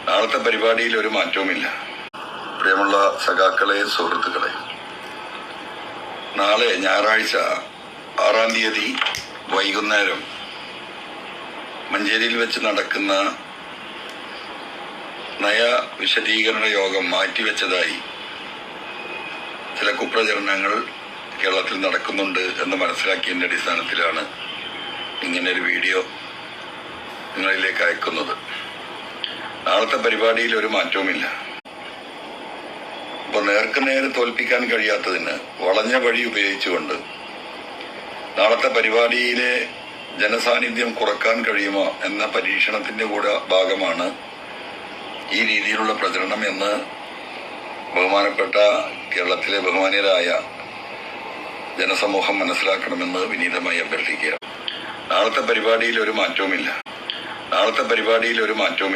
നാളത്തെ പരിപാടിയിൽ ഒരു മാറ്റവുമില്ല. പ്രിയമുള്ള സഖാക്കളെ, സുഹൃത്തുക്കളെ, നാളെ ഞായറാഴ്ച 6-ാം തീയതി വൈകുന്നേരം മഞ്ചേരിയിൽ വെച്ച് നടക്കുന്ന നയ വിശദീകരണ യോഗം മാറ്റിവെച്ചതായി ചില കുപ്രചരണങ്ങൾ കേരളത്തിൽ നടക്കുന്നുണ്ട് എന്ന് മനസ്സിലാക്കിയതിന്റെ അടിസ്ഥാനത്തിലാണ് ഇങ്ങനൊരു വീഡിയോ നിങ്ങളിലേക്ക് അയക്കുന്നത്. നാളത്തെ പരിപാടിയിൽ ഒരു മാറ്റവുമില്ല. ഇപ്പൊ നേർക്കുനേരെ തോൽപ്പിക്കാൻ കഴിയാത്തതിന് വളഞ്ഞ വഴി ഉപയോഗിച്ചുകൊണ്ട് നാളത്തെ പരിപാടിയിലെ ജനസാന്നിധ്യം കുറക്കാൻ കഴിയുമോ എന്ന പരീക്ഷണത്തിന്റെ കൂടെ ഭാഗമാണ് ഈ രീതിയിലുള്ള പ്രചരണം എന്ന് ബഹുമാനപ്പെട്ട കേരളത്തിലെ ബഹുമാന്യരായ ജനസമൂഹം മനസ്സിലാക്കണമെന്ന് വിനീതമായി അഭ്യർത്ഥിക്കുക. നാളത്തെ പരിപാടിയിൽ ഒരു മാറ്റവുമില്ല.